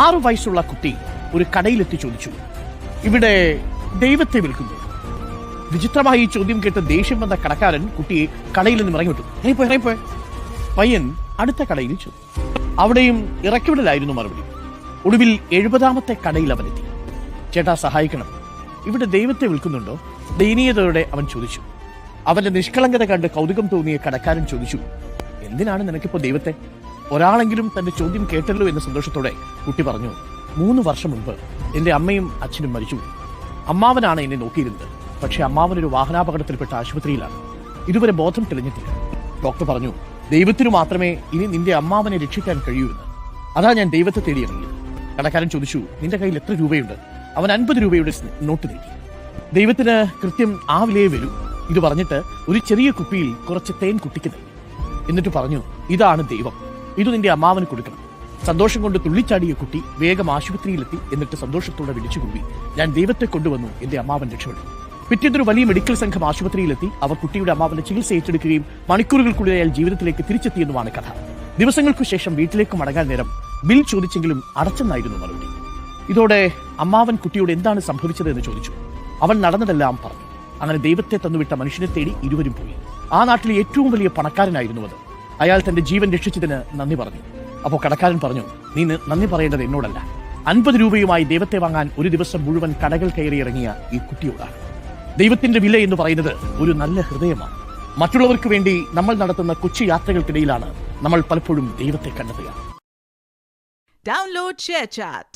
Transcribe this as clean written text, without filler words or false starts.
6 വയസ്സുള്ള കുട്ടി ഒരു കടയിലെത്തി ചോദിച്ചു, ഇവിടെ ദൈവത്തെ വിൽക്കുന്നു. വിചിത്രമായി ഈ ചോദ്യം കേട്ട് ദേഷ്യം വന്ന കടക്കാരൻ കുട്ടിയെ കടയിൽ നിന്ന് ഇറങ്ങിവിട്ടു. ഇറങ്ങിപ്പോയെ. പയ്യൻ അടുത്ത കടയിൽ ചെന്നു. അവിടെയും ഇറക്കിവിടലായിരുന്നു മറുപടി. ഒടുവിൽ 70ാമത്തെ കടയിൽ അവനെത്തി. ചേട്ടാ, സഹായിക്കണം, ഇവിടെ ദൈവത്തെ വിൽക്കുന്നുണ്ടോ? ദയനീയതയോടെ അവൻ ചോദിച്ചു. അവന്റെ നിഷ്കളങ്കത കണ്ട് കൗതുകം തോന്നിയ കടക്കാരൻ ചോദിച്ചു, എന്തിനാണ് നിനക്കിപ്പോ ദൈവത്തെ? ഒരാളെങ്കിലും തന്റെ ചോദ്യം കേട്ടല്ലോ എന്ന സന്തോഷത്തോടെ കുട്ടി പറഞ്ഞു, 3 വർഷം മുൻപ് എന്റെ അമ്മയും അച്ഛനും മരിച്ചുപോയി. അമ്മാവനാണ് എന്നെ നോക്കിയിരുന്നത്. പക്ഷെ അമ്മാവനൊരു വാഹനാപകടത്തിൽപ്പെട്ട ആശുപത്രിയിലാണ്. ഇതുവരെ ബോധം തെളിഞ്ഞിട്ടില്ല. ഡോക്ടർ പറഞ്ഞു, ദൈവത്തിനു മാത്രമേ ഇനി നിന്റെ അമ്മാവനെ രക്ഷിക്കാൻ കഴിയൂ എന്ന്. അതാ ഞാൻ ദൈവത്തെ തേടിയിറങ്ങിയത്. കടക്കാരൻ ചോദിച്ചു, നിന്റെ കയ്യിൽ എത്ര രൂപയുണ്ട്? അവൻ 50 രൂപയുടെ നോട്ട് നീട്ടി. ദൈവത്തിന് കൃത്യം ആ വിലയെ വരൂ. ഇത് പറഞ്ഞിട്ട് ഒരു ചെറിയ കുപ്പിയിൽ കുറച്ച് തേൻ കുട്ടിക്ക് നൽകി. എന്നിട്ട് പറഞ്ഞു, ഇതാണ് ദൈവം, ഇത് നിന്റെ അമ്മാവന് കൊടുക്കണം. സന്തോഷം കൊണ്ട് തുള്ളിച്ചാടിയ കുട്ടി വേഗം ആശുപത്രിയിലെത്തി. എന്നിട്ട് സന്തോഷത്തോടെ വിളിച്ചുകൂടി, ഞാൻ ദൈവത്തെ കൊണ്ടുവന്നു, എന്റെ അമ്മാവൻ രക്ഷപ്പെട്ടു. പിറ്റേതൊരു വലിയ മെഡിക്കൽ സംഘം ആശുപത്രിയിലെത്തി. അവർ കുട്ടിയുടെ അമ്മാവന്റെ ചികിത്സ ഏറ്റെടുക്കുകയും മണിക്കൂറുകൾക്കുള്ളിൽ അയാൾ ജീവിതത്തിലേക്ക് തിരിച്ചെത്തിയെന്നുമാണ് കഥ. ദിവസങ്ങൾക്കു ശേഷം വീട്ടിലേക്ക് മടങ്ങാൻ നേരം ബിൽ ചോദിച്ചെങ്കിലും അടച്ചെന്നായിരുന്നു മറുപടി. ഇതോടെ അമ്മാവൻ കുട്ടിയോട് എന്താണ് സംഭവിച്ചത് എന്ന് ചോദിച്ചു. അവൻ നടന്നതെല്ലാം പറഞ്ഞു. അങ്ങനെ ദൈവത്തെ തന്നുവിട്ട മനുഷ്യനെ തേടി ഇരുവരും പോയി. ആ നാട്ടിലെ ഏറ്റവും വലിയ പണക്കാരനായിരുന്നു അത്. അയാൾ തന്റെ ജീവൻ രക്ഷിച്ചതിന് നന്ദി പറഞ്ഞു. അപ്പോൾ കടക്കാരൻ പറഞ്ഞു, നീ നന്ദി പറയേണ്ടത് എന്നോടല്ല, 50 രൂപയുമായി ദൈവത്തെ വാങ്ങാൻ ഒരു ദിവസം മുഴുവൻ കടകൾ കയറി ഇറങ്ങിയ ഈ കുട്ടിയോടാണ്. ദൈവത്തിന്റെ വില എന്ന് പറയുന്നത് ഒരു നല്ല ഹൃദയമാണ്. മറ്റുള്ളവർക്ക് വേണ്ടി നമ്മൾ നടത്തുന്ന കൊച്ചു യാത്രകൾക്കിടയിലാണ് നമ്മൾ പലപ്പോഴും ദൈവത്തെ കണ്ടെത്തുക. Download ShareChat.